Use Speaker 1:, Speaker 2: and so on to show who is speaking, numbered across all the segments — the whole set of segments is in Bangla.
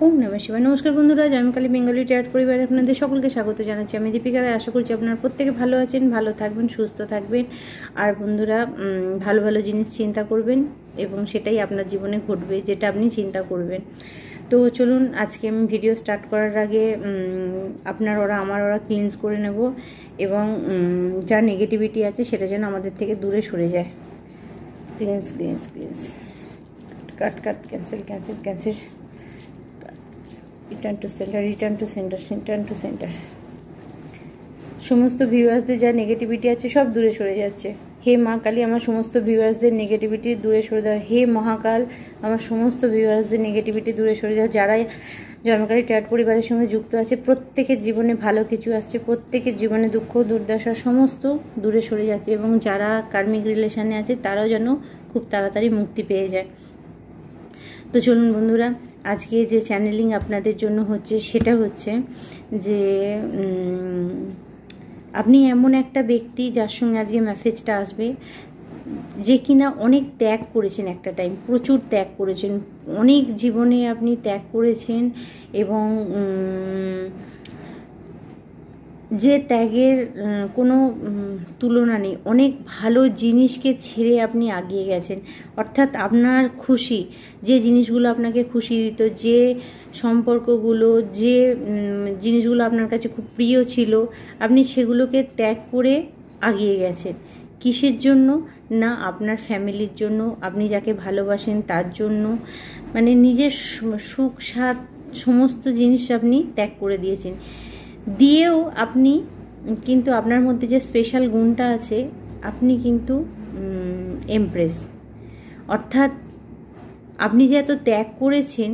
Speaker 1: ওম নমঃ শিবায়। নমস্কার বন্ধুরা, জয়মকালী বেঙ্গলি ট্যারট পরিবারে আপনাদের সকলকে স্বাগত জানাচ্ছি। আমি দীপিকা রায়। আশা করছি আপনারা প্রত্যেকে ভালো আছেন, ভালো থাকবেন, সুস্থ থাকবেন। আর বন্ধুরা, ভালো ভালো জিনিস চিন্তা করবেন এবং সেটাই আপনার জীবনে ঘটবে যেটা আপনি চিন্তা করবেন। তো চলুন, আজকে আমি ভিডিও স্টার্ট করার আগে আপনার ওরা আমার ওরা ক্লিনজ করে নেব এবং যা নেগেটিভিটি আছে সেটা যেন আমাদের থেকে দূরে সরে যায়। Cleanse cleanse cleanse, cut cut, cancel cancel cancel, return to centre, return to centre, return to centre. সমস্ত ভিউয়ার্সদের যা নেগেটিভিটি আছে সব দূরে সরে যাচ্ছে। হে মা কালী, আমার সমস্ত ভিউয়ার্সদের নেগেটিভিটি দূরে সরে দাও। হে মহাকাল, আমার সমস্ত ভিউয়ার্সদের নেগেটিভিটি দূরে সরে দাও। যারা জন্মকালী ট্যারট পরিবারের সঙ্গে যুক্ত আছে প্রত্যেকের জীবনে ভালো কিছু আসছে, প্রত্যেকের জীবনে দুঃখ দুর্দশা সমস্ত দূরে সরে যাচ্ছে এবং যারা কার্মিক রিলেশনে আছে তারাও যেন খুব তাড়াতাড়ি মুক্তি পেয়ে যায়। তো চলুন বন্ধুরা, আজকে যে চ্যানেলিং আপনাদের জন্য হচ্ছে সেটা হচ্ছে যে আপনি এমন একটা ব্যক্তি যার সঙ্গে আজকে মেসেজটা আসবে, যে কিনা অনেক ত্যাগ করেছেন, একটা টাইম প্রচুর ত্যাগ করেছেন, অনেক জীবনে আপনি ত্যাগ করেছেন এবং যে ত্যাগের কোনো তুলনা নেই। অনেক ভালো জিনিসকে ছেড়ে আপনি এগিয়ে গেছেন, অর্থাৎ আপনার খুশি, যে জিনিসগুলো আপনাকে খুশি দিত, যে সম্পর্কগুলো, যে জিনিসগুলো আপনার কাছে খুব প্রিয় ছিল, আপনি সেগুলোকে ত্যাগ করে এগিয়ে গেছেন। কিসের জন্য? না আপনার ফ্যামিলির জন্য, আপনি যাকে ভালোবাসেন তার জন্য, মানে নিজের সুখ স্বাদ সমস্ত জিনিস আপনি ত্যাগ করে দিয়েছেন। দিয়েও আপনি কিন্তু আপনার মধ্যে যে স্পেশাল গুণটা আছে, আপনি কিন্তু এমপ্রেস, অর্থাৎ আপনি যে এত ত্যাগ করেছেন,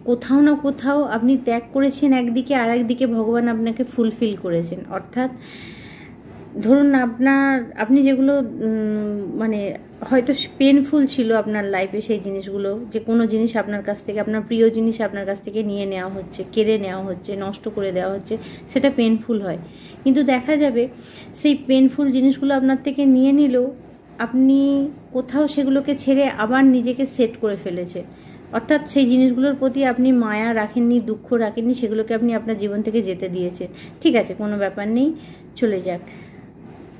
Speaker 1: কোথাও না কোথাও আপনি ত্যাগ করেছেন একদিকে, আর একদিকে ভগবান আপনাকে ফুলফিল করেছেন। অর্থাৎ ধরুন আপনি যেগুলো মানে হয়তো পেনফুল ছিল আপনার লাইফে, সেই জিনিসগুলো, যে কোনো জিনিস আপনার কাছ থেকে, আপনার প্রিয় জিনিস আপনার কাছ থেকে নিয়ে নেওয়া হচ্ছে, কেড়ে নেওয়া হচ্ছে, নষ্ট করে দেওয়া হচ্ছে, সেটা পেনফুল হয়। কিন্তু দেখা যাবে সেই পেনফুল জিনিসগুলো আপনার থেকে নিয়ে নিলেও আপনি কোথাও সেগুলোকে ছেড়ে আবার নিজেকে সেট করে ফেলেছে। অর্থাৎ সেই জিনিসগুলোর প্রতি আপনি মায়া রাখেননি, দুঃখ রাখেননি, সেগুলোকে আপনি আপনার জীবন থেকে যেতে দিয়েছেন। ঠিক আছে, কোনো ব্যাপার নেই, চলে যাক,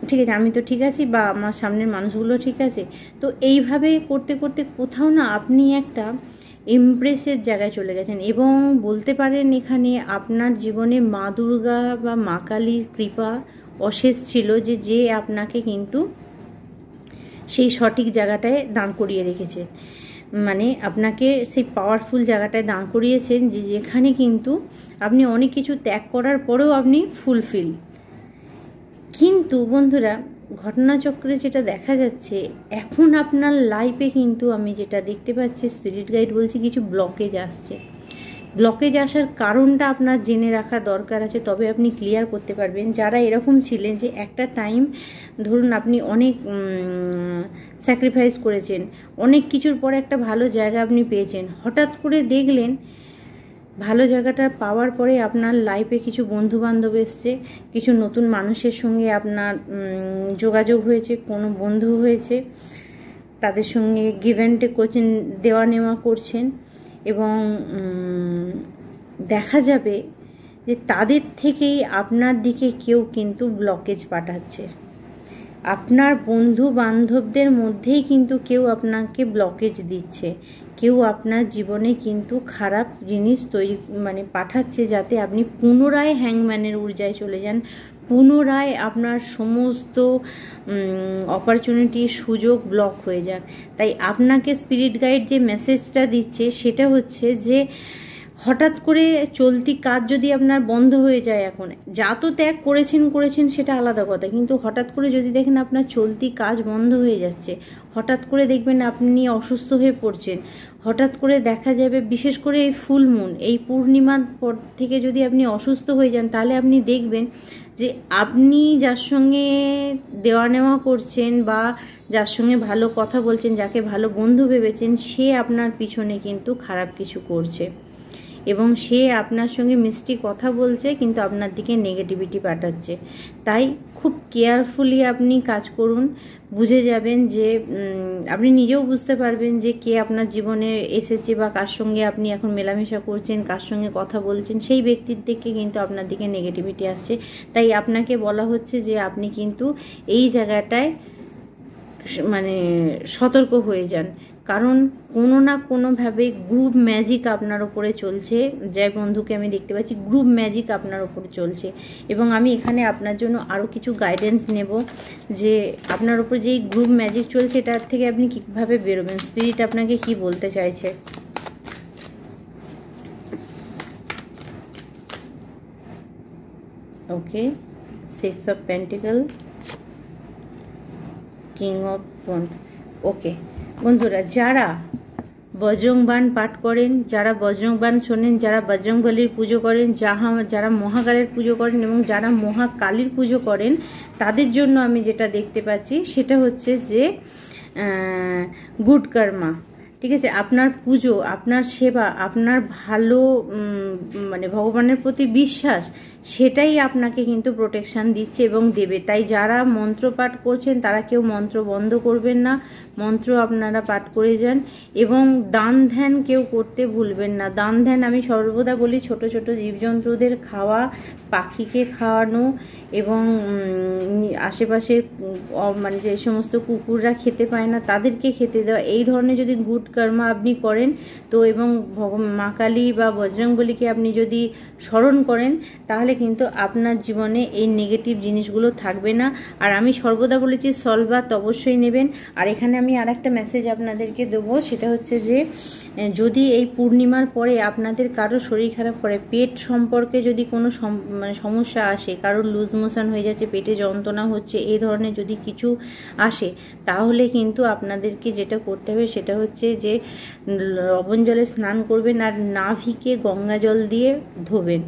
Speaker 1: ঠিক আছে, আমি তো ঠিক আছি বা আমার সামনের মানুষগুলো ঠিক আছে। তো এইভাবে করতে করতে কোথাও না আপনি একটা ইমপ্রেসের জায়গায় চলে গেছেন এবং বলতে পারেন এখানে আপনার জীবনে মা দুর্গা বা মা কালীর কৃপা অশেষ ছিল, যে আপনাকে কিন্তু সেই সঠিক জায়গাটায় দাঁড় করিয়ে রেখেছে, মানে আপনাকে সেই পাওয়ারফুল জায়গাটায় দাঁড় করিয়েছেন, যেখানে কিন্তু আপনি অনেক কিছু ত্যাগ করার পরেও আপনি ফুলফিল। কিন্তু বন্ধুরা, ঘটনাচক্রে যেটা দেখা যাচ্ছে এখন আপনার লাইফে, কিন্তু আমি যেটা দেখতে পাচ্ছি, স্পিরিট গাইড বলছে কিছু ব্লকেজ আসছে। ব্লকেজ আসার কারণটা আপনার জেনে রাখা দরকার আছে, তবে আপনি ক্লিয়ার করতে পারবেন। যারা এরকম ছিলেন যে একটা টাইম ধরুন আপনি অনেক স্যাক্রিফাইস করেছেন, অনেক কিছুর পরে একটা ভালো জায়গা আপনি পেয়েছেন, হঠাৎ করে দেখলেন ভালো জায়গাটা পাওয়ার পরে আপনার লাইফে কিছু বন্ধু বান্ধব এসছে, কিছু নতুন মানুষের সঙ্গে আপনার যোগাযোগ হয়েছে, কোনো বন্ধু হয়েছে, তাদের সঙ্গে গিভ অ্যান্ড টেক করছেন, দেওয়া নেওয়া করছেন এবং দেখা যাবে যে তাদের থেকেই আপনার দিকে কেউ কিন্তু ব্লকেজ পাঠাচ্ছে। আপনার বন্ধু বান্ধবদের মধ্যেই কিন্তু কেউ আপনাকে ব্লকেজ দিচ্ছে, কেউ আপনার জীবনে কিন্তু খারাপ জিনিস মানে পাঠাচ্ছে, যাতে আপনি পুনরায় হ্যাংম্যানের ঊর্জায় চলে যান, পুনরায় আপনার সমস্ত অপরচুনিটি, সুযোগ ব্লক হয়ে যাক। তাই আপনাকে স্পিরিট গাইড যে মেসেজটা দিচ্ছে সেটা হচ্ছে যে হঠাৎ করে চলতি কাজ যদি আপনার বন্ধ হয়ে যায়, এখন যা তো ত্যাগ করেছেন সেটা আলাদা কথা, কিন্তু হঠাৎ করে যদি দেখেন আপনার চলতি কাজ বন্ধ হয়ে যাচ্ছে, হঠাৎ করে দেখবেন আপনি অসুস্থ হয়ে পড়ছেন, হঠাৎ করে দেখা যাবে, বিশেষ করে এই ফুল মুন, এই পূর্ণিমার পর থেকে যদি আপনি অসুস্থ হয়ে যান, তাহলে আপনি দেখবেন যে আপনি যার সঙ্গে দেওয়া নেওয়া করছেন বা যার সঙ্গে ভালো কথা বলছেন, যাকে ভালো বন্ধু ভেবেছেন, সে আপনার পিছনে কিন্তু খারাপ কিছু করছে এবং সে আপনার সঙ্গে মিষ্টি কথা বলছে কিন্তু আপনার দিকে নেগেটিভিটি পাঠাচ্ছে। তাই খুব কেয়ারফুলি আপনি কাজ করুন, বুঝে যাবেন যে আপনি নিজেও বুঝতে পারবেন যে কে আপনার জীবনে এসেছে বা কার সঙ্গে আপনি এখন মেলামেশা করছেন, কার সঙ্গে কথা বলছেন, সেই ব্যক্তির দিকে কিন্তু আপনার দিকে নেগেটিভিটি আসছে। তাই আপনাকে বলা হচ্ছে যে আপনি কিন্তু এই জায়গাটায় মানে সতর্ক হয়ে যান, কারণ কোনো না কোনোভাবে গ্রুপ ম্যাজিক আপনার ওপরে চলছে। যে বন্ধুকে আমি দেখতে পাচ্ছি গ্রুপ ম্যাজিক আপনার ওপরে চলছে, এবং আমি এখানে আপনার জন্য আরও কিছু গাইডেন্স নেব যে আপনার ওপর যেই গ্রুপ ম্যাজিক চলছে এটার থেকে আপনি কীভাবে বেরোবেন, স্পিরিট আপনাকে কি বলতে চাইছে। Okay, 6 of pentacle, king of wand. Okay বন্ধুরা, যারা বজরংবাণ পাঠ করেন, যারা বজরংবাণ শোনেন, যারা বজরংবলীর পুজো করেন, যারা মহাকালের পুজো করেন এবং যারা মহাকালীর পুজো করেন, তাদের জন্য আমি যেটা দেখতে পাচ্ছি সেটা হচ্ছে যে গুড কর্মা। ঠিক আছে, আপনার পুজো, আপনার সেবা, আপনার ভালো মানে ভগবানের প্রতি বিশ্বাস, সেটাই আপনাকে কিন্তু প্রোটেকশন দিচ্ছে এবং দেবে। তাই যারা মন্ত্র পাঠ করছেন তারা কেউ মন্ত্র বন্ধ করবেন না, মন্ত্র আপনারা পাঠ করে যান, এবং দান ধ্যান কেউ করতে ভুলবেন না। দান ধ্যান আমি সর্বদা বলি, ছোট ছোট জীবজন্তুদের খাওয়া, পাখিকে খাওয়ানো, এবং আশেপাশে মানে যে সমস্ত কুকুররা খেতে পায় না তাদেরকে খেতে দেওয়া, এই ধরনের যদি গুড কর্মা আপনি করেন তো, এবং মা কালী বা বজরংবলীকে আপনি যদি স্মরণ করেন, তাহলে কিন্তু আপনার জীবনে এই নেগেটিভ জিনিসগুলো থাকবে না। আর আমি সর্বদা বলেছি সলবাত অবশ্যই নেবেন। আর এখানে আমি আর একটা মেসেজ আপনাদেরকে দেবো, সেটা হচ্ছে যে যদি এই পূর্ণিমার পরে আপনাদের কারো শরীর খারাপ করে, পেট সম্পর্কে যদি কোনো মানে সমস্যা আসে, কারোর লুজ মোশন হয়ে যাচ্ছে, পেটে যন্ত্রণা হচ্ছে, এই ধরনের যদি কিছু আসে, তাহলে কিন্তু আপনাদেরকে যেটা করতে হবে সেটা হচ্ছে যে লবণ জলে স্নান করবেন আর নাভিকে গঙ্গা জল দিয়ে ধোবেন,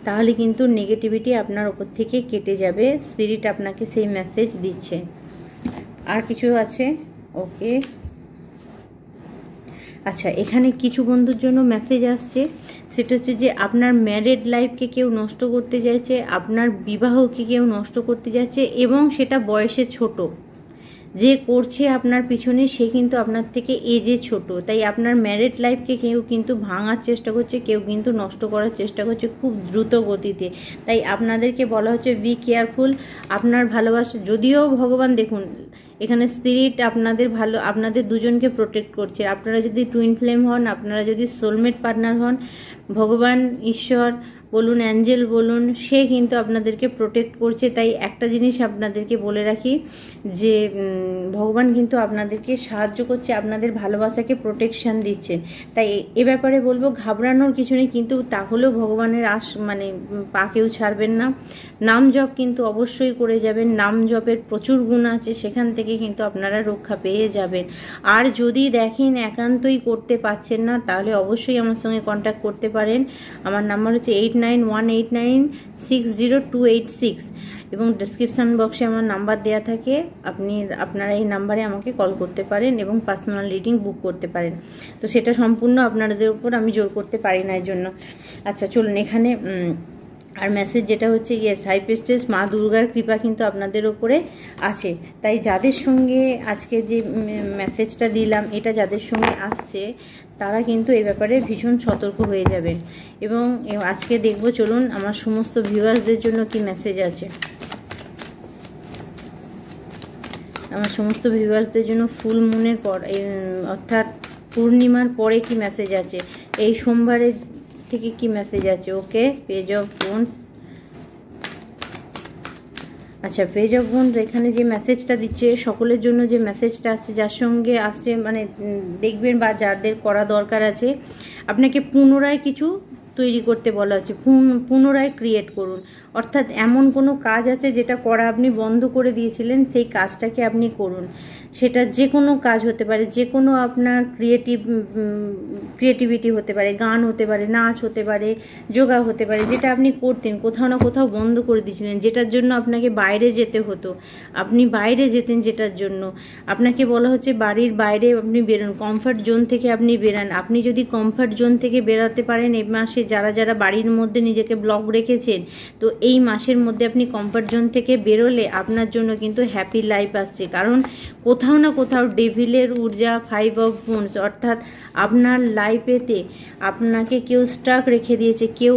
Speaker 1: তাহলে কিন্তু নেগেটিভিটি আপনার ওপর থেকে কেটে যাবে। স্পিরিট আপনাকে সেই মেসেজ দিচ্ছে। আর কিছু আছে? ওকে, আচ্ছা, এখানে কিছু বন্ধুর জন্য মেসেজ আসছে, সেটা হচ্ছে যে আপনার ম্যারিড লাইফকে কেউ নষ্ট করতে চাইছে, আপনার বিবাহকে কেউ নষ্ট করতে যাচ্ছে, এবং সেটা বয়সে ছোট। যে করছে আপনার পিছনে সে কিন্তু আপনার থেকে এজে ছোট। তাই আপনার ম্যারিড লাইফকে কেউ কিন্তু ভাঙার চেষ্টা করছে, কেউ কিন্তু নষ্ট করার চেষ্টা করছে খুব দ্রুত গতিতে। তাই আপনাদেরকে বলা হচ্ছে বি কেয়ারফুল। আপনার ভালোবাসা, যদিও ভগবান দেখুন এখানে স্পিরিট আপনাদের দুজনকে প্রোটেক্ট করছে। আপনারা যদি টুইন ফ্লেম হন, আপনারা যদি সোলমেট পার্টনার হন, ভগবান, ঈশ্বর বলুন, অ্যাঞ্জেল বলুন, সে কিন্তু আপনাদেরকে প্রোটেক্ট করছে। তাই একটা জিনিস আপনাদেরকে বলে রাখি যে ভগবান কিন্তু আপনাদেরকে সাহায্য করছে, আপনাদের ভালোবাসাকে প্রোটেকশন দিচ্ছে। তাই এ ব্যাপারে বলবো ঘাবড়ানোর কিছু নেই, কিন্তু তাহলেও ভগবানের মানে পা কেউ ছাড়বেন না। নাম জপ কিন্তু অবশ্যই করে যাবেন, নাম জপের প্রচুর গুণ আছে, সেখান থেকে কিন্তু আপনারা রক্ষা পেয়ে যাবেন। আর যদি দেখেন একান্তই করতে পারছেন না, তাহলে অবশ্যই আমার সঙ্গে কন্ট্যাক্ট করতে পারেন। আমার নাম্বার হচ্ছে 8918960286, এবং ডেসক্রিপশন বক্সে আমার নাম্বার দেওয়া থাকে। আপনারা এই নাম্বারে আমাকে কল করতে পারেন এবং পার্সোনাল রিডিং বুক করতে পারেন। তো সেটা সম্পূর্ণ আপনাদের উপর, আমি জোর করতে পারি না এর জন্য। আচ্ছা চলুন, এখানে আর মেসেজ যেটা হচ্ছে ইয়েস, হাই প্রিস্টেস মা দুর্গার কৃপা কিন্তু আপনাদের ওপরে আছে। তাই যাদের সঙ্গে আজকে যে মেসেজটা দিলাম, এটা যাদের সঙ্গে আসছে তারা কিন্তু এই ব্যাপারে ভীষণ সতর্ক হয়ে যাবেন। এবং আজকে দেখব, চলুন আমার সমস্ত ভিউয়ার্সদের জন্য কি মেসেজ আছে। আমার সমস্ত ভিউয়ার্সদের জন্য ফুল মুনের পর, অর্থাৎ পূর্ণিমার পরে কি মেসেজ আছে, এই সোমবারের থেকে কি মেসেজ আছে। ওকে, পেজ অফ ওয়ান্ডস। আচ্ছা, পেজ অফ ওয়ান্ডস এখানে যে মেসেজটা দিচ্ছে, সকলের জন্য যে মেসেজটা আসছে, যার সঙ্গে আসছে মানে দেখবেন বা যাদের করা দরকার আছে, আপনাকে পুনরায় কিছু তৈরি করতে বলা হচ্ছে, পুনরায় ক্রিয়েট করুন। অর্থাৎ এমন কোনো কাজ আছে যেটা করা আপনি বন্ধ করে দিয়েছিলেন, সেই কাজটাকে আপনি করুন। সেটা যে কোনো কাজ হতে পারে, যে কোনো আপনার ক্রিয়েটিভিটি হতে পারে, গান হতে পারে, নাচ হতে পারে, যোগা হতে পারে, যেটা আপনি করতেন কোথাও না কোথাও বন্ধ করে দিয়েছিলেন, যেটার জন্য আপনাকে বাইরে যেতে হতো, আপনি বাইরে যেতেন, যেটার জন্য আপনাকে বলা হচ্ছে বাড়ির বাইরে আপনি বেরোন, কমফর্ট জোন থেকে আপনি বেরান। আপনি যদি কমফর্ট জোন থেকে বেরাতে পারেন এই মাসে, যারা যারা বাড়ির মধ্যে নিজেকে ব্লক রেখেছেন, তো এই মাসের মধ্যে আপনি কমফর্ট জোন থেকে বেরোলে আপনার জন্য কিন্তু হ্যাপি লাইফ আসছে। কারণ কোথাও না কোথাও ডেভিলের ঊর্জা, 5 অফ ওয়ান্ডস, অর্থাৎ আপনার লাইফেতে আপনাকে কেউ স্টাক রেখে দিয়েছে, কেউ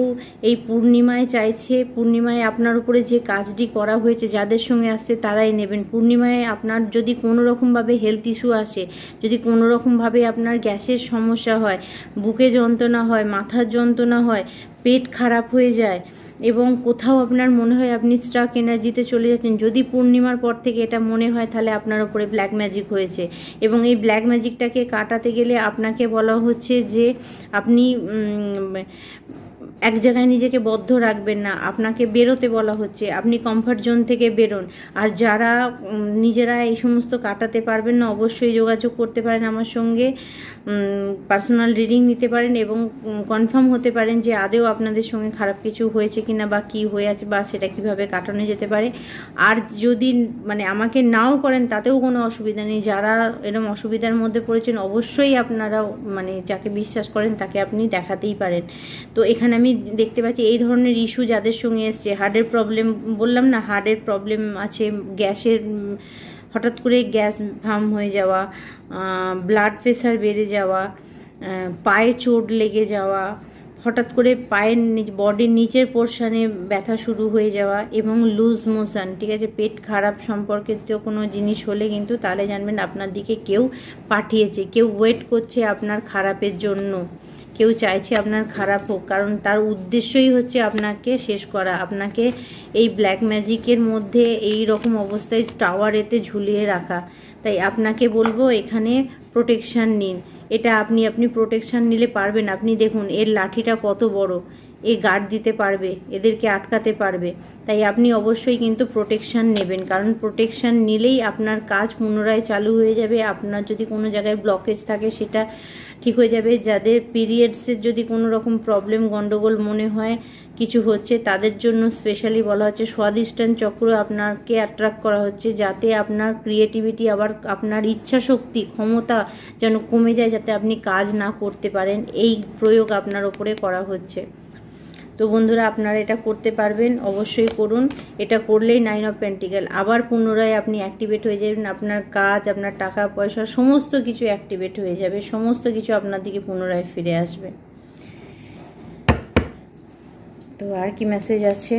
Speaker 1: এই পূর্ণিমায় চাইছে, পূর্ণিমায় আপনার উপরে যে কাজটি করা হয়েছে যাদের সঙ্গে আসছে তারাই নেবেন। পূর্ণিমায় আপনার যদি কোনো রকমভাবে হেলথ ইস্যু আসে, যদি কোনো রকমভাবে আপনার গ্যাসের সমস্যা হয়, বুকে যন্ত্রণা হয়, মাথার যন্ত্রণা হয়, পেট খারাপ হয়ে যায় এবং কোথাও আপনার মনে হয় আপনি স্টাক এনার্জিতে চলে যাচ্ছেন, যদি পূর্ণিমার পর থেকে এটা মনে হয় তাহলে আপনার উপরে ব্ল্যাক ম্যাজিক হয়েছে। এবং এই ব্ল্যাক ম্যাজিকটাকে কাটাতে গেলে আপনাকে বলা হচ্ছে যে আপনি এক জায়গায় নিজেকে বদ্ধ রাখবেন না, আপনাকে বেরোতে বলা হচ্ছে, আপনি কমফর্ট জোন থেকে বেরোন। আর যারা নিজেরা এই সমস্ত কাটাতে পারবেন না, অবশ্যই যোগাযোগ করতে পারেন আমার সঙ্গে, পার্সোনাল রিডিং নিতে পারেন এবং কনফার্ম হতে পারেন যে আদেও আপনাদের সঙ্গে খারাপ কিছু হয়েছে কিনা বা কি হয়ে আছে বা সেটা কিভাবে কাটানো যেতে পারে। আর যদি মানে আমাকে নাও করেন তাতেও কোনো অসুবিধা নেই, যারা এরকম অসুবিধার মধ্যে পড়েছেন অবশ্যই আপনারা মানে যাকে বিশ্বাস করেন তাকে আপনি দেখাতেই পারেন। তো এখানে আমি দেখতে পাচ্ছি এই ধরনের ইস্যু যাদের সঙ্গে এসছে, হার্টের প্রবলেম, বললাম না হার্টের প্রবলেম আছে, গ্যাসের হঠাৎ করে গ্যাস ভাম হয়ে যাওয়া, ব্লাড প্রেশার বেড়ে যাওয়া, পায়ে চোট লেগে যাওয়া, হঠাৎ করে পায়ের বডির নিচের পোর্শনে ব্যথা শুরু হয়ে যাওয়া এবং লুজ মোশন, ঠিক আছে, পেট খারাপ সম্পর্কিত কোনো জিনিস হলে কিন্তু তাহলে জানবেন আপনার দিকে কেউ পাঠিয়েছে, কেউ ওয়েট করছে আপনার খারাপের জন্য, কেউ চাইছে আপনার খারাপ হোক, কারণ তার উদ্দেশ্যই হচ্ছে আপনাকে শেষ করা, আপনাকে এই ব্ল্যাক ম্যাজিকের মধ্যে এই রকম অবস্থায় টাওয়ারেতে ঝুলিয়ে রাখা। তাই আপনাকে বলবো এখানে প্রোটেকশান নিন, এটা আপনি প্রোটেকশান নিলে পারবেন। আপনি দেখুন এর লাঠিটা কত বড়, এ গার্ড দিতে পারবে, এদেরকে আটকাতে পারবে। তাই আপনি অবশ্যই কিন্তু প্রোটেকশান নেবেন, কারণ প্রোটেকশান নিলেই আপনার কাজ পুনরায় চালু হয়ে যাবে। আপনার যদি কোনো জায়গায় ব্লকেজ থাকে সেটা ঠিক হয়ে যাবে। যাদের পিরিয়ডসের যদি কোনো রকম প্রবলেম গন্ডগোল মনে হয় কিছু হচ্ছে, তাদের জন্য স্পেশালি বলা হচ্ছে স্বাধিষ্ঠান চক্র আপনাকে অ্যাট্রাক্ট করা হচ্ছে, যাতে আপনার ক্রিয়েটিভিটি আবার আপনার ইচ্ছা শক্তি ক্ষমতা যেন কমে যায়, যাতে আপনি কাজ না করতে পারেন, এই প্রয়োগ আপনার ওপরে করা হচ্ছে। তো বন্ধুরা আপনারা এটা করতে পারবেন, অবশ্যই করুন। এটা করলেই 9 অফ পেন্টিকেল আবার পুনরায় আপনি অ্যাক্টিভেট হয়ে যাবেন, আপনার কাজ, আপনার টাকা পয়সা সমস্ত কিছু অ্যাক্টিভেট হয়ে যাবে, সমস্ত কিছু আপনার দিকে পুনরায় ফিরে আসবে। তো আর কি মেসেজ আছে?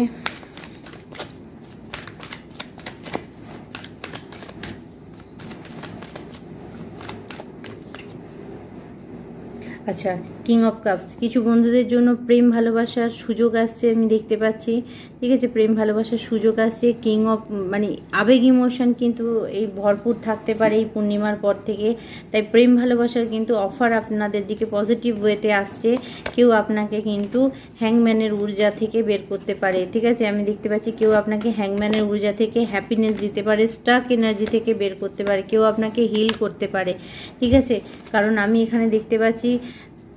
Speaker 1: আচ্ছা, কিং অফ কাপস, কিছু বন্ধুদের জন্য প্রেম ভালোবাসার সুযোগ আসছে আমি দেখতে পাচ্ছি, ঠিক আছে, প্রেম ভালোবাসার সুযোগ আসছে। কিং অফ মানে আবেগ ইমোশন কিন্তু এই ভরপুর থাকতে পারে এই পূর্ণিমার পর থেকে। তাই প্রেম ভালোবাসার কিন্তু অফার আপনাদের দিকে পজিটিভ ওয়েতে আসছে। কেউ আপনাকে কিন্তু হ্যাংম্যানের ঊর্জা থেকে বের করতে পারে, ঠিক আছে, আমি দেখতে পাচ্ছি কেউ আপনাকে হ্যাংম্যানের ঊর্জা থেকে হ্যাপিনেস দিতে পারে, স্টাক এনার্জি থেকে বের করতে পারে, কেউ আপনাকে হিল করতে পারে, ঠিক আছে। কারণ আমি এখানে দেখতে পাচ্ছি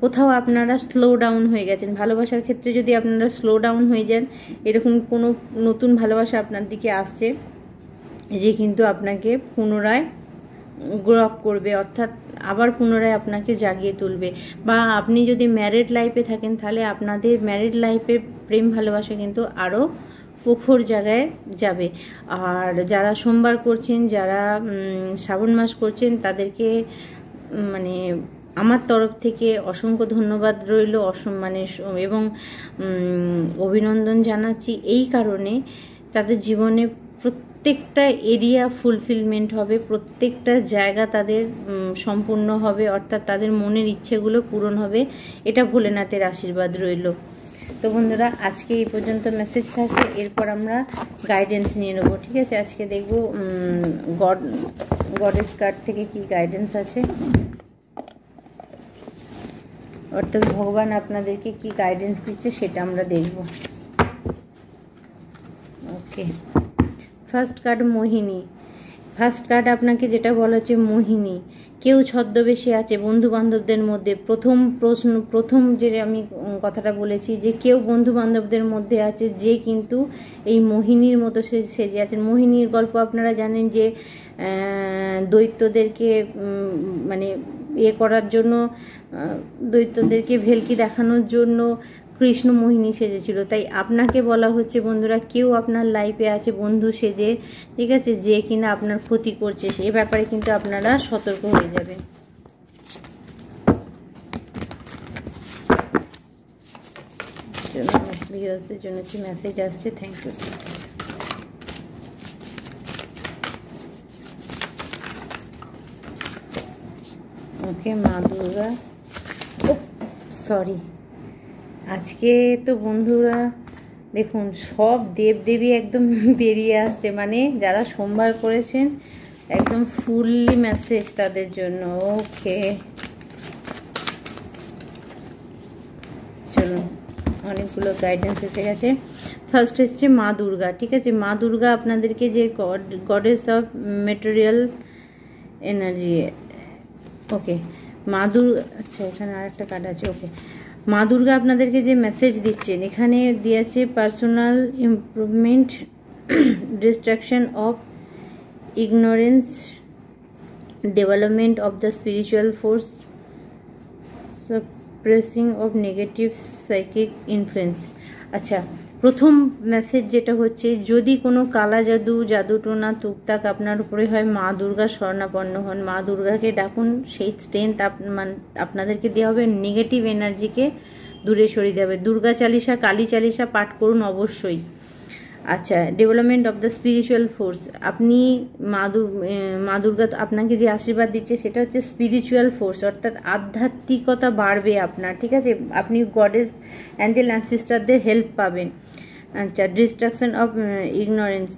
Speaker 1: কোথাও আপনারা স্লো ডাউন হয়ে গেছেন ভালোবাসার ক্ষেত্রে, যদি আপনারা স্লো ডাউন হয়ে যান, এরকম কোনো নতুন ভালোবাসা আপনার দিকে আসছে যে কিন্তু আপনাকে পুনরায় গ্রো আপ করবে, অর্থাৎ আবার পুনরায় আপনাকে জাগিয়ে তুলবে। বা আপনি যদি ম্যারিড লাইফে থাকেন তাহলে আপনাদের ম্যারিড লাইফে প্রেম ভালোবাসা কিন্তু আরও প্রখর জায়গায় যাবে। আর যারা সোমবার করছেন, যারা শ্রাবণ মাস করছেন, তাদেরকে মানে আমার তরফ থেকে অসংখ্য ধন্যবাদ রইল, এবং অভিনন্দন জানাচ্ছি এই কারণে তাদের জীবনে প্রত্যেকটা এরিয়া ফুলফিলমেন্ট হবে, প্রত্যেকটা জায়গা তাদের সম্পূর্ণ হবে, অর্থাৎ তাদের মনের ইচ্ছেগুলো পূরণ হবে, এটা ভোলেনাথের আশীর্বাদ রইল। তো বন্ধুরা আজকে এই পর্যন্ত মেসেজ থাকছে, এরপর আমরা গাইডেন্স নিয়ে নেবো, ঠিক আছে। আজকে দেখবো গডেস কার্ড থেকে কি গাইডেন্স আছে, অর্থাৎ ভগবান আপনাদেরকে কি গাইডেন্স দিচ্ছে সেটা আমরা দেখব। ওকে, ফার্স্ট কার্ড মোহিনী, ফার্স্ট কার্ড আপনাকে যেটা বলা হচ্ছে মোহিনী, কেউ ছদ্মবেশে আছে বন্ধু বান্ধবদের মধ্যে। প্রথম যে আমি কথাটা বলেছি যে কেউ বন্ধু বান্ধবদের মধ্যে আছে যে কিন্তু এই মোহিনীর মতো সেজে আছেন। মোহিনীর গল্প আপনারা জানেন যে দৈত্যদেরকে মানে করার জন্য, দৈত্যদেরকে ভেলকি দেখানোর জন্য কৃষ্ণ মোহিনী সেজেছিল। তাই আপনাকে বলা হচ্ছে বন্ধুরা, কেউ আপনার লাইফে আছে বন্ধু সেজে, ঠিক আছে, যে কিনা আপনার ক্ষতি করছে, সে ব্যাপারে কিন্তু আপনারা সতর্ক হয়ে যাবেন। ভিউয়ার্সদের জন্য কি মেসেজ আসছে? Thank you. ওকে মা দুর্গা, সরি, আজকে তো বন্ধুরা দেখুন সব দেবদেবী একদম বেরিয়ে আসছে, মানে যারা সোমবার করেছেন একদম ফুললি মেসেজ তাদের জন্য। ওকে চলুন, অনেকগুলো গাইডেন্স এসে গেছে। ফার্স্ট এসছে মা দুর্গা, ঠিক আছে। মা দুর্গা আপনাদেরকে যে গডেস অফ মেটেরিয়াল এনার্জি, ওকে মা দুর্গা, আচ্ছা এখানে আর একটা কার্ড আছে। ওকে, মা দুর্গা আপনাদেরকে যে মেসেজ দিচ্ছেন, এখানে দিয়েছে personal improvement, destruction of ignorance, development of the spiritual force, suppressing of negative psychic influence. আচ্ছা, প্রথম মেসেজ যেটা হচ্ছে, যদি কোনো কালা জাদু, জাদুটোনা, তুকতাক আপনার উপরে হয়, মা দুর্গা শরণাপন্ন হন, মা দুর্গাকে ডাকুন। সেই স্ট্রেংথ আপনাদেরকে দেওয়া হবে, নেগেটিভ এনার্জিকে দূরে সরিয়ে দেবে। দুর্গা চালিসা, কালী চালিসা পাঠ করুন অবশ্যই। আচ্ছা, development of the spiritual force, আপনি মা দুর্গা আপনাকে যে আশীর্বাদ দিচ্ছে সেটা হচ্ছে স্পিরিচুয়াল ফোর্স, অর্থাৎ আধ্যাত্মিকতা বাড়বে আপনার, ঠিক আছে। আপনি গডেস, অ্যাঞ্জেল অ্যান্ড সিস্টারদের হেল্প পাবেন। আচ্ছা, ডিস্ট্রাকশন অফ ইগনোরেন্স,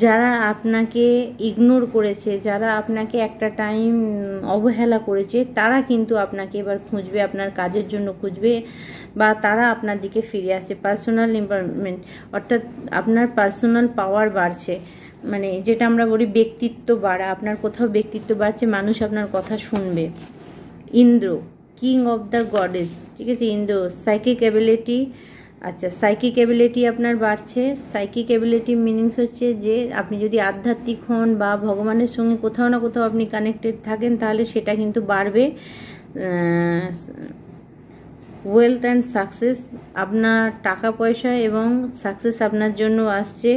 Speaker 1: যারা আপনাকে ইগনোর করেছে, যারা আপনাকে একটা টাইম অবহেলা করেছে, তারা কিন্তু আপনাকে এবার খুঁজবে, আপনার কাজের জন্য খুঁজবে, বা তারা আপনার দিকে ফিরে আসে। পার্সোনাল ইমপ্রুভমেন্ট, অর্থাৎ আপনার পার্সোনাল পাওয়ার বাড়ছে, মানে যেটা আমরা বলি ব্যক্তিত্ব বাড়া, আপনার কোথাও ব্যক্তিত্ব বাড়ছে, মানুষ আপনার কথা শুনবে। Indra, king of the goddess, ঠিক আছে। ইন্দ্র, সাইকিক অ্যাবিলিটি, আচ্ছা সাইকিক অ্যাবিলিটি আপনার বাড়ছে। সাইকিক অ্যাবিলিটি মিনিংস হচ্ছে যে আপনি যদি আধ্যাত্মিক হন বা ভগবানের সঙ্গে কোথাও না কোথাও আপনি কানেক্টেড থাকেন, তাহলে সেটা কিন্তু বাড়বে। ওয়েলথ অ্যান্ড সাকসেস, আপনার টাকা পয়সা এবং সাকসেস আপনার জন্য আসছে।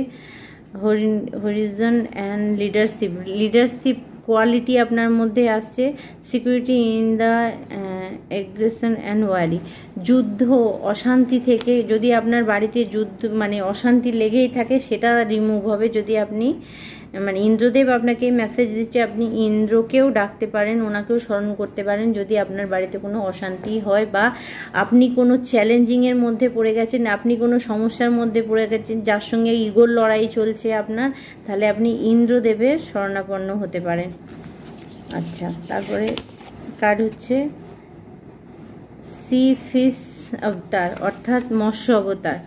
Speaker 1: Horizon and leadership, leadership quality আপনার মধ্যে আসছে। Security in the aggression and worry, যুদ্ধ অশান্তি থেকে, যদি আপনার বাড়িতে যুদ্ধ মানে অশান্তি লেগেই থাকে, সেটা রিমুভ হবে যদি আপনি, মানে ইন্দ্রদেব আপনাকে মেসেজ দিচ্ছে, আপনি ইন্দ্রকেও ডাকতে পারেন, ওনাকেও স্মরণ করতে পারেন যদি আপনার বাড়িতে কোনো অশান্তি হয়, বা আপনি কোনো চ্যালেঞ্জিংয়ের মধ্যে পড়ে গেছেন, আপনি কোনো সমস্যার মধ্যে পড়ে গেছেন, যার সঙ্গে ইগোর লড়াই চলছে আপনার, তাহলে আপনি ইন্দ্রদেবের শরণাপন্ন হতে পারেন। আচ্ছা, তারপরে কার্ড হচ্ছে সি ফিশ অবতার, অর্থাৎ মৎস্য অবতার।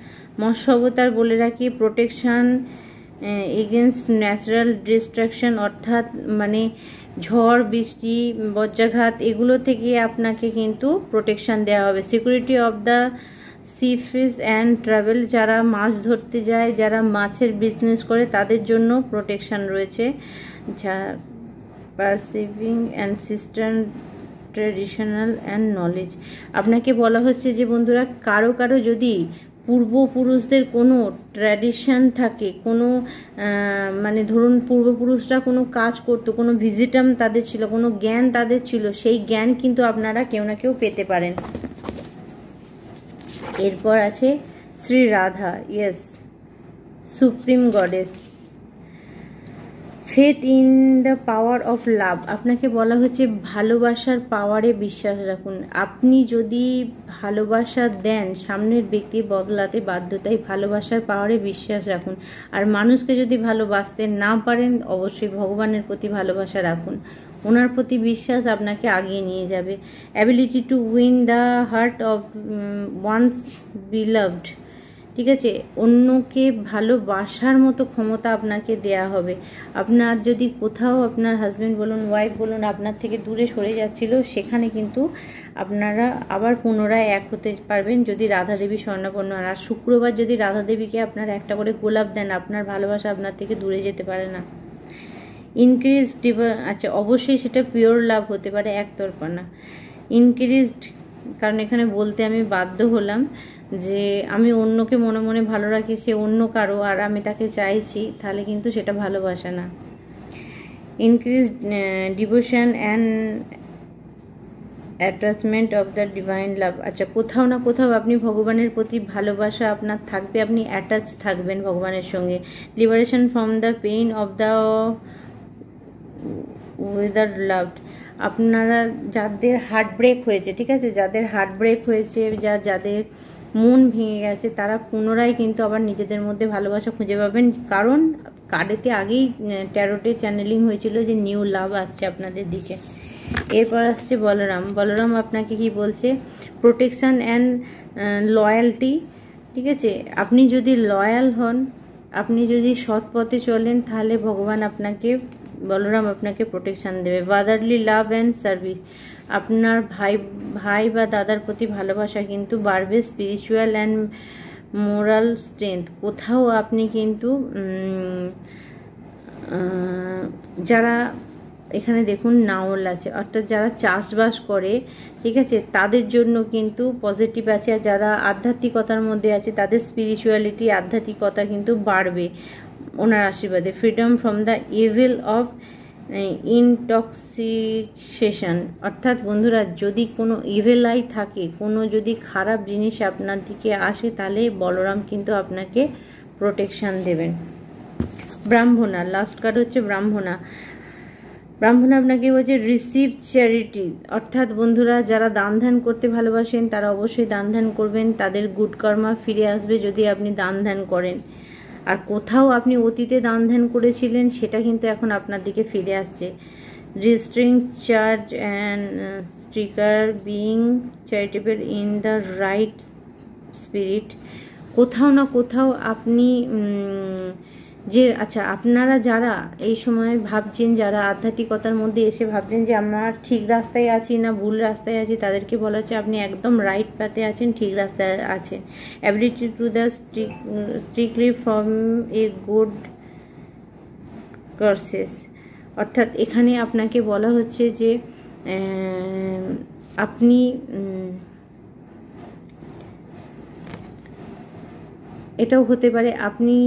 Speaker 1: মৎস্য অবতার বলে রাখি, প্রোটেকশন এগেনস্ট ন্যাচারাল ডিস্ট্রাকশন, অর্থাৎ মানে ঝড় বৃষ্টি বজ্রাঘাত এগুলো থেকে আপনাকে কিন্তু প্রোটেকশন দেওয়া হবে। Security of the sea fish and travel, যারা মাছ ধরতে যায়, যারা মাছের বিজনেস করে, তাদের জন্য প্রোটেকশন রয়েছে। যা পারসিভিং অ্যানসিস্ট্রাল ট্র্যাডিশনাল অ্যান্ড নলেজ, আপনাকে বলা হচ্ছে যে বন্ধুরা, কারো কারো যদি পূর্বপুরুষদের কোনো ট্র্যাডিশন থাকে, কোনো মানে ধরুন পূর্বপুরুষরা কোনো কাজ করতো, কোনো ভিজিটাম তাদের ছিল, কোনো জ্ঞান তাদের ছিল, সেই জ্ঞান কিন্তু আপনারা কেউ না কেউ পেতে পারেন। এরপর আছে Shri Radha, yes, supreme goddess. Faith in the power of love, আপনাকে বলা হচ্ছে ভালোবাসার পাওয়ারে বিশ্বাস রাখুন। আপনি যদি ভালোবাসা দেন, সামনের ব্যক্তি বদলাতে বাধ্য, তাই ভালোবাসার পাওয়ারে বিশ্বাস রাখুন। আর মানুষকে যদি ভালোবাসতে না পারেন, অবশ্যই ভগবানের প্রতি ভালোবাসা রাখুন, ওনার প্রতি বিশ্বাস আপনাকে আগিয়ে নিয়ে যাবে। Ability to win the heart of wands beloved, ঠিক আছে, অন্যকে ভালোবাসার মতো ক্ষমতা আপনাকে দেয়া হবে। আপনার যদি কোথাও আপনার হাজবেন্ড বলুন, ওয়াইফ বলুন, আপনার থেকে দূরে সরে যাচ্ছিল, সেখানে কিন্তু আপনারা আবার পুনরায় এক হতে পারবেন যদি রাধা দেবী স্বর্ণাপন্ন। আর শুক্রবার যদি রাধা দেবীকে আপনারা একটা করে গোলাপ দেন, আপনার ভালোবাসা আপনার থেকে দূরে যেতে পারে না। ইনক্রিজড, আচ্ছা অবশ্যই সেটা পিওর লাভ হতে পারে, একতরফা না। ইনক্রিজড, কারণ এখানে বলতে আমি বাধ্য হলাম যে আমি অন্যকে মনে মনে ভালো রাখি, সে অন্য কারো আর আমি তাকে চাইছি, তাহলে কিন্তু সেটা ভালোবাসা না। Increase devotion and attachment of the divine লাভ। আচ্ছা, কোথাও না কোথাও আপনি ভগবানের প্রতি ভালোবাসা আপনার থাকবে, আপনি অ্যাটাচ থাকবেন ভগবানের সঙ্গে। Liberation from the pain of the wither loved. আপনারা যাদের হার্ট ব্রেক হয়েছে, ঠিক আছে, যাদের হার্ট ব্রেক হয়েছে, যাদের মন ভেঙে গেছে, তারা পুনরায় কিন্তু আবার নিজেদের মধ্যে ভালোবাসা খুঁজে পাবেন। কারণ কার্ডেতে আগেই ট্যারোটে চ্যানেলিং হয়েছিল যে নিউ লাভ আসছে আপনাদের দিকে। এরপর আসছে বলরাম। বলরাম আপনাকে কি বলছে? Protection and loyalty. ঠিক আছে, আপনি যদি লয়াল হন, আপনি যদি সৎ পথে চলেন, তাহলে ভগবান আপনাকে, বলরাম আপনাকে প্রোটেকশন দেবে। Fatherly love and service. আপনার ভাই বা দাদার প্রতি ভালোবাসা কিন্তু বাড়বে। Spiritual and moral strength. কোথাও আপনি কিন্তু যারা এখানে দেখুন নাওল আছে, অর্থাৎ যারা চাষবাস করে, ঠিক আছে, তাদের জন্য কিন্তু পজিটিভ আছে। আর যারা আধ্যাত্মিকতার মধ্যে আছে, তাদের স্পিরিচুয়ালিটি, আধ্যাত্মিকতা কিন্তু বাড়বে ওনার আশীর্বাদে। Freedom from the evil of intoxication. অর্থাৎ বন্ধুরা, যদি কোনো ইভিল আই থাকে, কোনো যদি খারাপ জিনিস আপনার দিকে আসে, তাহলে বলরাম কিন্তু আপনাকে প্রোটেকশন দেবেন। ব্রাহ্মণা, লাস্ট কার্ড হচ্ছে ব্রাহ্মণা। ব্রাহ্মণা আপনাকে বলছে রিসিভ চ্যারিটি। অর্থাৎ বন্ধুরা, যারা দান ধ্যান করতে ভালোবাসেন, তারা অবশ্যই দান ধ্যান করবেন, তাদের গুড কর্মা ফিরে আসবে যদি আপনি দান ধ্যান করেন। আর কোথাও আপনি অতীতে দান ধ্যান করেছিলেন, সেটা কিন্তু এখন আপনার দিকে ফিরে আসছে। Restring charge and sticker being charitable in the right spirit. কোথাও না কোথাও আপনি যে, আচ্ছা, আপনারা যারা এই সময় ভাবছেন, যারা আধ্যাত্মিকতার মধ্যে এসে ভাবছেন যে আমরা ঠিক রাস্তায় আছি না ভুল রাস্তায় আছি, তাদেরকে বলা হচ্ছে আপনি একদম রাইট পাথে আছেন, ঠিক রাস্তায় আছেন। Ability to the strictly from a good courses. অর্থাৎ এখানে আপনাকে বলা হচ্ছে যে আপনি এটাও হতে পারে আপনি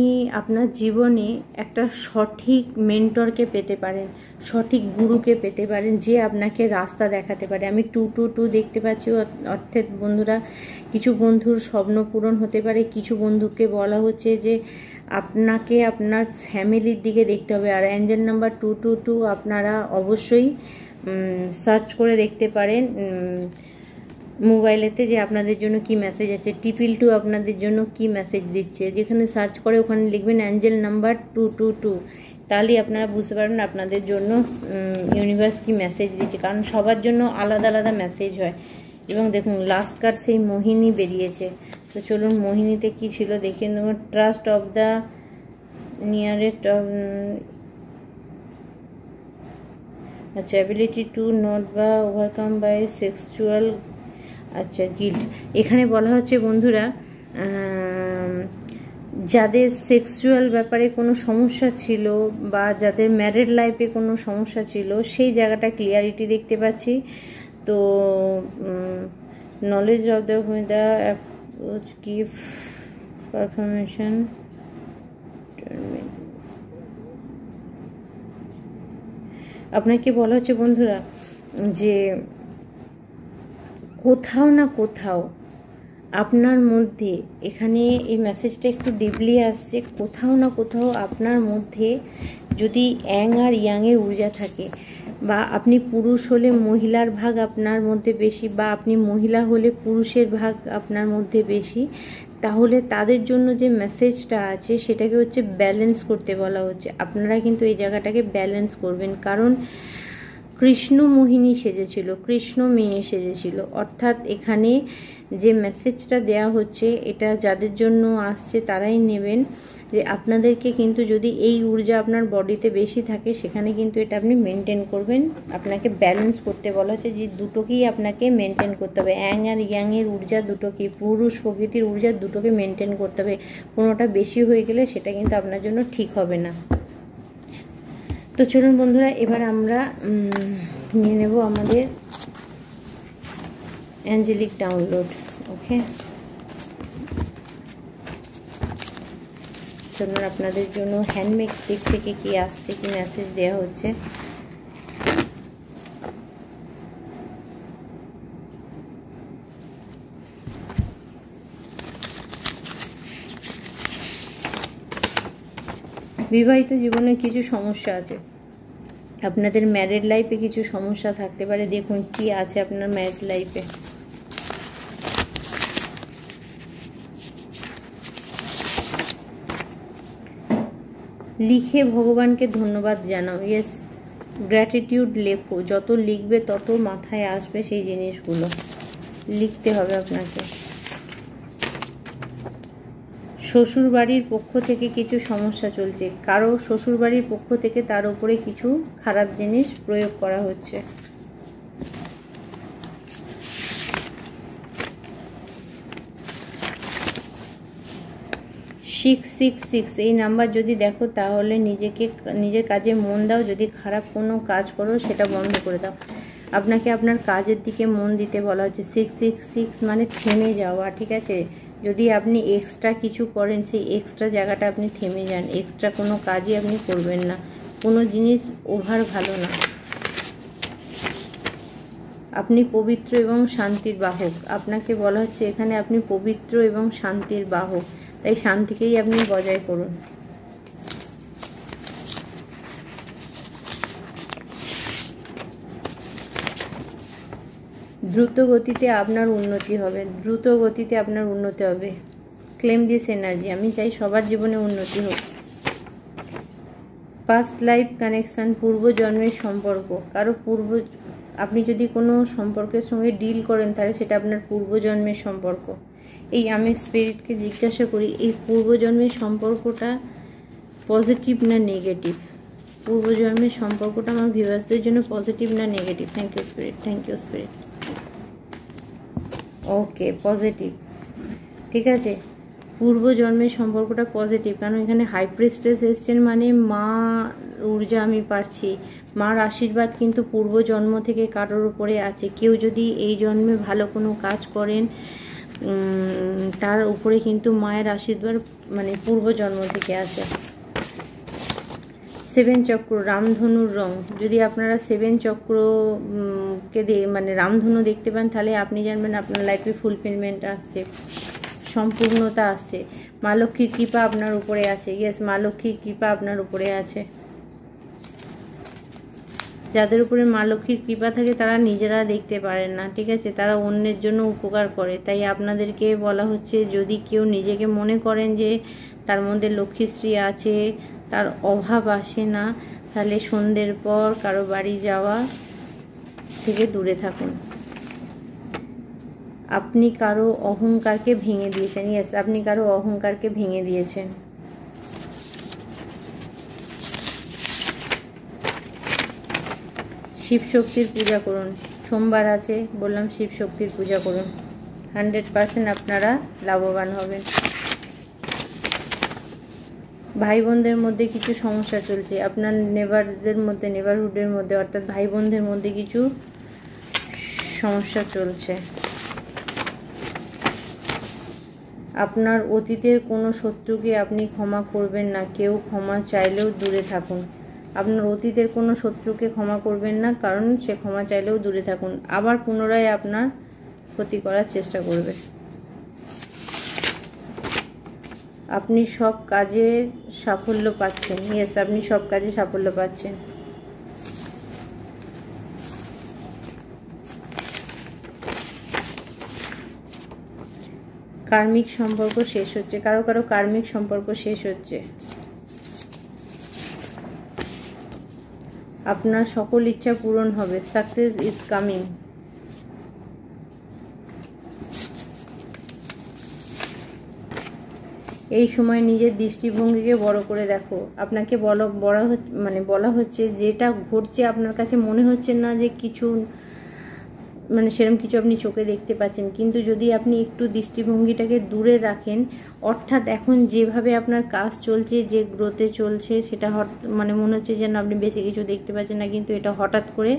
Speaker 1: আপনার জীবনে একটা সঠিক মেন্টরকে পেতে পারেন, সঠিক গুরুকে পেতে পারেন, যে আপনাকে রাস্তা দেখাতে পারে। আমি 222 দেখতে পাচ্ছি। অর্থাৎ বন্ধুরা, কিছু বন্ধুর স্বপ্ন পূরণ হতে পারে, কিছু বন্ধুকে বলা হচ্ছে যে আপনাকে আপনার ফ্যামিলির দিকে দেখতে হবে। আর অ্যাঞ্জেল নাম্বার 222 আপনারা অবশ্যই সার্চ করে দেখতে পারেন মোবাইলেতে, যে আপনাদের জন্য কি মেসেজ আছে। টিপিল 2 আপনাদের জন্য কি মেসেজ দিচ্ছে, যেখানে সার্চ করে ওখানে লিখবেন অ্যাঞ্জেল নাম্বার 222, তাহলেই আপনারা বুঝতে পারবেন আপনাদের জন্য ইউনিভার্স কি মেসেজ দিচ্ছে। কারণ সবার জন্য আলাদা আলাদা মেসেজ হয়। এবং দেখুন লাস্ট কার্ড সেই মোহিনী বেরিয়েছে। তো চলুন মোহিনীতে কি ছিল দেখে নেব। Trust of the nearest of, আচ্ছা, অ্যাবিলিটি টু নট বা ওভারকাম বাই সেক্সুয়াল, আচ্ছা, গিল্ট। এখানে বলা হচ্ছে বন্ধুরা, যাদের সেক্সুয়াল ব্যাপারে কোনো সমস্যা ছিল বা যাদের ম্যারিড লাইফে কোনো সমস্যা ছিল, সেই জায়গাটা ক্লিয়ারিটি দেখতে পাচ্ছি। তো knowledge of the approach give performance. আপনাকে বলা হচ্ছে বন্ধুরা যে কোথাও না কোথাও আপনার মধ্যে, এখানে এই মেসেজটা একটু ডিপলি আসছে, কোথাও না কোথাও আপনার মধ্যে যদি অ্যাং আর ইয়াংয়ের ঊর্জা থাকে, বা আপনি পুরুষ হলে মহিলার ভাগ আপনার মধ্যে বেশি, বা আপনি মহিলা হলে পুরুষের ভাগ আপনার মধ্যে বেশি, তাহলে তাদের জন্য যে মেসেজটা আছে সেটাকে হচ্ছে ব্যালেন্স করতে বলা হচ্ছে। আপনারা কিন্তু এই জায়গাটাকে ব্যালেন্স করবেন। কারণ কৃষ্ণ মোহিনী সেজেছিল, কৃষ্ণ মেয়ে সেজেছিল। অর্থাৎ এখানে যে মেসেজটা দেয়া হচ্ছে, এটা যাদের জন্য আসছে তারাই নেবেন, যে আপনাদেরকে কিন্তু যদি এই ঊর্জা আপনার বডিতে বেশি থাকে, সেখানে কিন্তু এটা আপনি মেনটেন করবেন। আপনাকে ব্যালেন্স করতে বলা হচ্ছে, যে দুটোকেই আপনাকে মেনটেন করতে হবে। অ্যাং আর ইয়াংয়ের ঊর্জা দুটোকেই, পুরুষ প্রকৃতির ঊর্জা দুটোকে মেনটেন করতে হবে। কোনোটা বেশি হয়ে গেলে সেটা কিন্তু আপনার জন্য ঠিক হবে না। তো চলুন বন্ধুরা, এবার আমরা নিয়ে নেব আমাদের অ্যাঞ্জেলিক ডাউনলোড। ওকে, চলুন আপনাদের জন্য হ্যান্ডমেড দিক থেকে কি আসছে, কি মেসেজ দেওয়া হচ্ছে। বিবাহিত জীবনে কিছু সমস্যা আছে, আপনাদের ম্যারিড লাইফে কিছু সমস্যা থাকতে পারে। দেখুন কি আছে আপনার ম্যারিড লাইফে। লিখে ভগবানকে ধন্যবাদ জানাও। ইয়েস, গ্র্যাটিটিউড লেখো। যত লিখবে তত মাথায় আসবে সেই জিনিসগুলো, লিখতে হবে আপনাকে। শ্বশুর বাড়ির পক্ষ থেকে কিছু সমস্যা চলছে, কারো শ্বশুর বাড়ির পক্ষ থেকে তার উপরে কিছু খারাপ জিনিস প্রয়োগ করা হচ্ছে। সিক্স সিক্স সিক্স এই নাম্বার যদি দেখো, তাহলে নিজের কাজে মন দাও। যদি খারাপ কোনো কাজ করো সেটা বন্ধ করে দাও। আপনাকে আপনার কাজের দিকে মন দিতে বলা হচ্ছে। 666 মানে থেমে যাওয়া, ঠিক আছে? যদি আপনি এক্সট্রা কিছু করেন, সেই এক্সট্রা জায়গাটা আপনি থেমে যান। এক্সট্রা কোনো কাজই আপনি করবেন না, কোনো জিনিস ওভার ভালো না। আপনি পবিত্র এবং শান্তির বাহক। আপনাকে বলা হচ্ছে এখানে আপনি পবিত্র এবং শান্তির বাহক, তাই শান্তিকেই আপনি বজায় করুন। দ্রুত গতিতে আপনার উন্নতি হবে, দ্রুত গতিতে আপনার উন্নতি হবে। Claim this energy. আমি চাই সবার জীবনে উন্নতি হোক। পাস্ট লাইফ কানেকশন, পূর্বজন্মের সম্পর্ক। কারো আপনি যদি কোনো সম্পর্কের সঙ্গে ডিল করেন, তাহলে সেটা আপনার পূর্বজন্মের সম্পর্ক। এই আমি স্পিরিটকে জিজ্ঞাসা করি, এই পূর্বজন্মের সম্পর্কটা পজিটিভ না নেগেটিভ? পূর্বজন্মের সম্পর্কটা আমার ভিউয়ার্সদের জন্য পজিটিভ না negative? Thank you spirit, thank you spirit. Okay, positive, ঠিক আছে। পূর্বজন্মের সম্পর্কটা পজিটিভ, কারণ এখানে হাই প্রিস্টেস এসছেন, মানে মা ঊর্জা আমি পাচ্ছি। মার আশীর্বাদ কিন্তু পূর্বজন্ম থেকে কারোর উপরে আছে। কেউ যদি এই জন্মে ভালো কোনো কাজ করেন, তার উপরে কিন্তু মায়ের আশীর্বাদ মানে পূর্বজন্ম থেকে আসে। 7 চক্র, রামধনুর রং। যদি আপনারা 7 চক্রকে মানে রামধনু দেখতে পান, তাহলে আপনি জানবেন আপনার লাইফে ফুলফিলমেন্ট আসছে, সম্পূর্ণতা আসছে। মা লক্ষ্মীর কৃপা আপনার উপরে আছে। ইয়েস, মা লক্ষ্মীর কৃপা আপনার উপরে আছে। যাদের উপরে মা লক্ষ্মীর কৃপা থাকে তারা নিজেরা দেখতে পারেন না, ঠিক আছে? তারা অন্যের জন্য উপকার করে। তাই আপনাদেরকে বলা হচ্ছে, যদি কেউ নিজেকে মনে করেন যে তার মধ্যে লক্ষ্মীশ্রী আছে, তার অভাব আসে না, তাহলে সন্ধ্যের পর কারো বাড়ি যাওয়া থেকে দূরে থাকুন। আপনি কারো অহংকারকে ভেঙে দিয়েছেন। ইয়েস, আপনি কারো অহংকারকে ভেঙে দিয়েছেন। শিব শক্তির পূজা করুন। সোমবার আছে, বললাম শিব শক্তির পূজা করুন। 100% আপনারা লাভবান হবেন। ভাই বোনদের মধ্যে কিছু সমস্যা চলছে, আপনার নেবারহুডের মধ্যে, অর্থাৎ ভাই বোনদের মধ্যে কিছু সমস্যা চলছে। আপনার অতীতের কোনো শত্রুকে আপনি ক্ষমা করবেন না। কেউ ক্ষমা চাইলেও দূরে থাকুন। আপনার অতীতের কোনো শত্রুকে ক্ষমা করবেন না, কারণ সে ক্ষমা চাইলেও দূরে থাকুন। আবার পুনরায় আপনার ক্ষতি করার চেষ্টা করবে। আপনি সব কাজে সাফল্য পাচ্ছেন। ইয়েস, আপনি সব কাজে সাফল্য পাচ্ছেন। কার্মিক সম্পর্ক শেষ হচ্ছে, কারো কারো কার্মিক সম্পর্ক শেষ হচ্ছে। আপনার সকল ইচ্ছা পূরণ হবে। Success is coming. এই সময় নিজের দৃষ্টিভঙ্গিকে বড় করে দেখো। আপনাকে বলা হচ্ছে যেটা ঘটছে আপনার কাছে মনে হচ্ছে না যে কিছু সেরকম কিছু আপনি চোখে দেখতে পাচ্ছেন, কিন্তু যদি আপনি একটু দৃষ্টিভঙ্গিটাকে দূরে রাখেন, অর্থাৎ এখন যেভাবে আপনার কাজ চলছে, যে গ্রোথে চলছে, সেটা মনে হচ্ছে যেন আপনি বেশি কিছু দেখতে পাচ্ছেন না, কিন্তু এটা হঠাৎ করে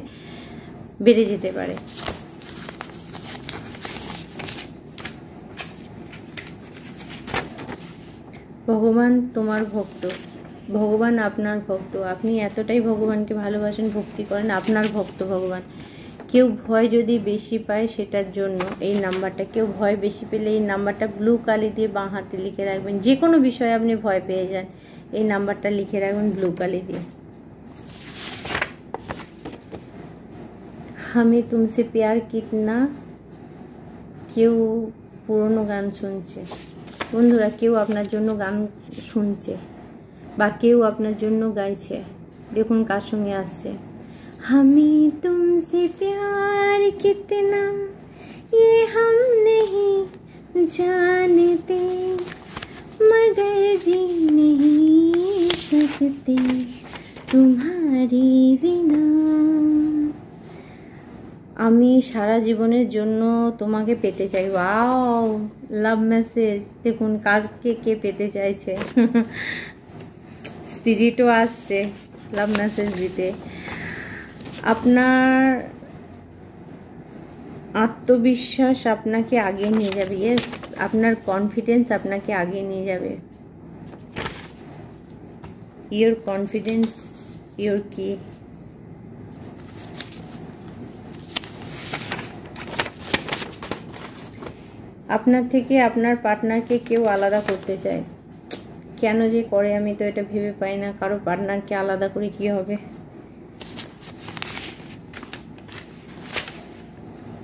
Speaker 1: বেড়ে যেতে পারে। ভগবান তোমার ভক্ত, ভগবান আপনার ভক্ত। আপনি এতটাই ভগবানকে ভালোবাসেন, ভক্তি করেন, আপনার ভক্ত ভগবান। কেউ ভয় যদি বেশি পায় সেটার জন্য এই নাম্বারটা, কেউ ভয় বেশি পেলে এই নাম্বারটা ব্লু কালি দিয়ে বাঁ হাতে লিখে রাখবেন। যে কোনো বিষয়ে আপনি ভয় পেয়ে যান, এই নাম্বারটা লিখে রাখবেন ব্লু কালি দিয়ে। আমি তুমসে প্যার কিতনা। কেউ পুরনো গান শুনছে বন্ধুরা, কেউ আপনার জন্য গান শুনছে বা কেউ আপনার জন্য গাইছে। দেখুন কার সঙ্গে আসছে। আমি তুমসে প্যার কিतना ये हम नहीं जानते मगर जी नहीं सकते तुम्हारी बिना। আমি সারা জীবনের জন্য তোমাকে পেতে চাই। ওয়াও, লাভ মেসেজ। দেখুন কাকে কে পেতে চাইছে। স্পিরিটও আসছে লাভ মেসেজ দিতে। আপনার আত্মবিশ্বাস আপনাকে আগিয়ে নিয়ে যাবে। ইয়েস, আপনার কনফিডেন্স আপনাকে আগিয়ে নিয়ে যাবে। ইয়োর কনফিডেন্স ইয়োর কি। আপনার থেকে আপনার পার্টনারকে কেউ আলাদা করতে চায়। কেন যে করে আমি তো এটা ভেবে পাই না। কারো পার্টনারকে আলাদা করে কি হবে।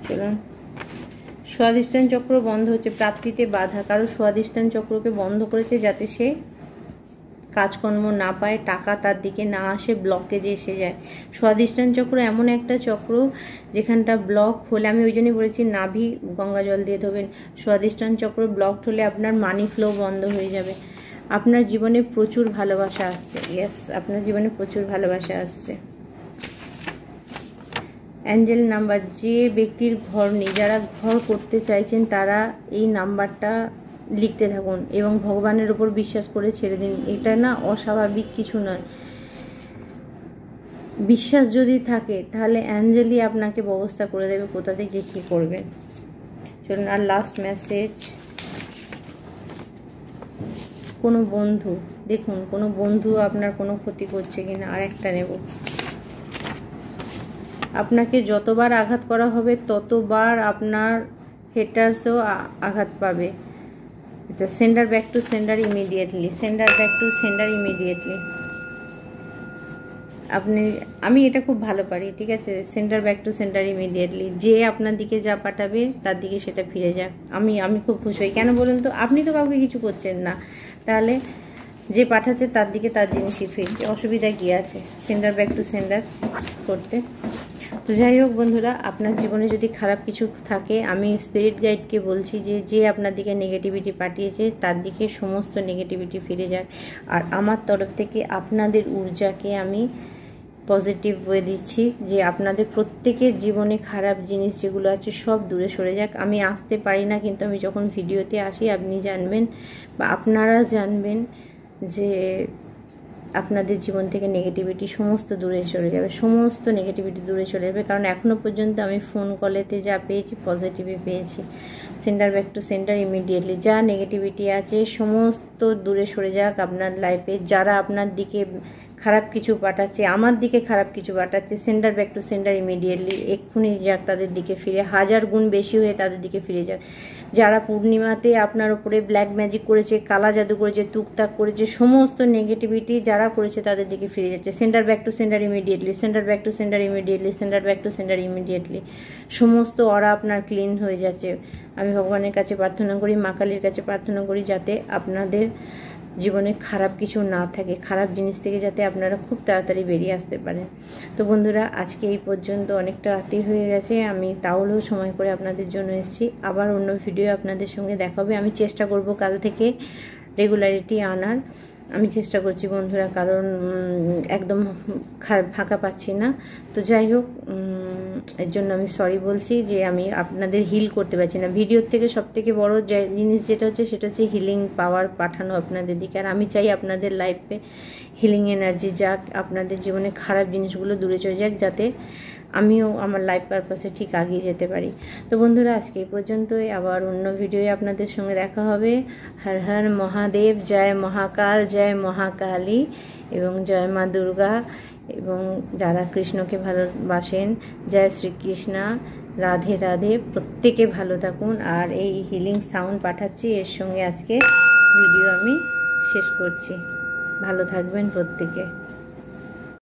Speaker 1: চলুন, স্বাধিষ্ঠান চক্র বন্ধ হচ্ছে, প্রাপ্তিতে বাধা। কারো স্বাধিষ্ঠান চক্রকে বন্ধ করেছে যাতে সে কাজকর্ম না পায়, টাকা তার দিকে না আসে, ব্লকেজে এসে যায়। স্বাধিষ্ঠান চক্র এমন একটা চক্র যেখানটা ব্লক হলে, আমি ওই জন্যই বলেছি নাভি গঙ্গা জল দিয়ে ধোবেন। স্বাধিষ্ঠান চক্র ব্লক হলে আপনার মানি ফ্লো বন্ধ হয়ে যাবে। আপনার জীবনে প্রচুর ভালোবাসা আসছে। ইয়েস, আপনার জীবনে প্রচুর ভালোবাসা আসছে। অ্যাঞ্জেল নাম্বার, যে ব্যক্তির ঘর নেই, যারা ঘর করতে চাইছেন তারা এই নাম্বারটা লিখতে থাকুন এবং ভগবানের উপর বিশ্বাস করে ছেড়ে দিন। এটা না অস্বাভাবিক কিছু নয়। বিশ্বাস যদি থাকে তাহলে অ্যাঞ্জেলই আপনাকে ব্যবস্থা করে দেবে কোথা থেকে কী করবেন। চলুন, আর লাস্ট মেসেজ। কোনো বন্ধু, দেখুন কোনো বন্ধু আপনার কোনো ক্ষতি করছে কিনা। আর একটা নেব। আপনাকে যতবার আঘাত করা হবে ততবার আপনার হেটার্সও আঘাত পাবে। আচ্ছা, sender back to sender immediately, sender back to sender immediately. আমি এটা খুব ভালো পারি, ঠিক আছে। Sender back to sender immediately. যে আপনার দিকে যা পাঠাবে তার দিকে সেটা ফিরে যাক। আমি খুব খুশি হই। কেন বলুন তো, আপনি তো কাউকে কিছু করছেন না, তাহলে যে পাঠাচ্ছে তার দিকে তার জিনিসই ফিরছে। অসুবিধা কি আছে সেন্ডার ব্যাক টু সেন্ডার করতে। তো যাই হোক বন্ধুরা, আপনার জীবনে যদি খারাপ কিছু থাকে, আমি স্পিরিট গাইডকে বলছি যে আপনার দিকে নেগেটিভিটি পাঠিয়েছে তার দিকে সমস্ত নেগেটিভিটি ফিরে যাক। আর আমার তরফ থেকে আপনাদের ঊর্জাকে আমি পজিটিভ ওয়ে দিচ্ছি যে আপনাদের প্রত্যেকের জীবনে খারাপ জিনিস যেগুলো আছে সব দূরে সরে যাক। আমি আসতে পারি না, কিন্তু আমি যখন ভিডিওতে আসি আপনি জানবেন বা আপনারা জানবেন যে আপনাদের জীবন থেকে নেগেটিভিটি সমস্ত দূরে সরে যাবে, সমস্ত নেগেটিভিটি দূরে চলে যাবে। কারণ এখনও পর্যন্ত আমি ফোন কলেতে যা পেয়েছি পজিটিভই পেয়েছি। Centre back to centre immediately. যা নেগেটিভিটি আছে সমস্ত দূরে সরে যাক আপনার লাইফে। যারা আপনার দিকে খারাপ কিছু পাঠাচ্ছে, আমার দিকে খারাপ কিছু পাঠাচ্ছে, centre back to centre immediately এক্ষুনি যাক তাদের দিকে ফিরে, 1000 গুণ বেশি হয়ে তাদের দিকে ফিরে যাক। যারা পূর্ণিমাতে আপনার উপরে ব্ল্যাক ম্যাজিক করেছে, কালা জাদু করেছে, তুকতাক করেছে, সমস্ত নেগেটিভিটি যারা করেছে তাদের দিকে ফিরে যাচ্ছে। Centre back to centre immediately, centre back to centre immediately, centre back to centre immediately. সমস্ত অরা আপনার ক্লিন হয়ে যাচ্ছে। আমি ভগবানের কাছে প্রার্থনা করি, মা কালীর কাছে প্রার্থনা করি যাতে আপনাদের জীবনে খারাপ কিছু না থাকে, খারাপ জিনিস থেকে যাতে আপনারা খুব তাড়াতাড়ি বেরিয়ে আসতে পারেন। তো বন্ধুরা, আজকে এই পর্যন্ত, অনেকটা রাত্রি হয়ে গেছে, আমি তাহলেও সময় করে আপনাদের জন্য এসেছি। আবার অন্য ভিডিও আপনাদের সঙ্গে দেখা হবে। আমি চেষ্টা করব কাল থেকে রেগুলারিটি আনার, আমি চেষ্টা করছি বন্ধুরা, কারণ একদম ফাঁকা পাচ্ছি না। তো যাই হোক, এর জন্য আমি সরি বলছি যে আমি আপনাদের হিল করতে পারছি না। ভিডিওর থেকে সবথেকে বড় যে জিনিস যেটা হচ্ছে সেটা হচ্ছে হিলিং পাওয়ার পাঠানো আপনাদের দিকে। আর আমি চাই আপনাদের লাইফে হিলিং এনার্জি যাক, আপনাদের জীবনে খারাপ জিনিসগুলো দূরে চলে যাক, যাতে আমিও আমার লাইফ পারপাসে ঠিক আগিয়ে যেতে পারি। তো বন্ধুরা, আজকে এই পর্যন্তই, আবার অন্য ভিডিওয়ে আপনাদের সঙ্গে দেখা হবে। হর হর মহাদেব, জয় মহাকাল, জয় মহাকালী এবং জয় মা দুর্গা। এবং যারা কৃষ্ণকে ভালোবাসেন, জয় শ্রীকৃষ্ণা, রাধে রাধে। প্রত্যেকে ভালো থাকুন। আর এই হিলিং সাউন্ড পাঠাচ্ছি, এর সঙ্গে আজকে ভিডিও আমি শেষ করছি। ভালো থাকবেন প্রত্যেকে।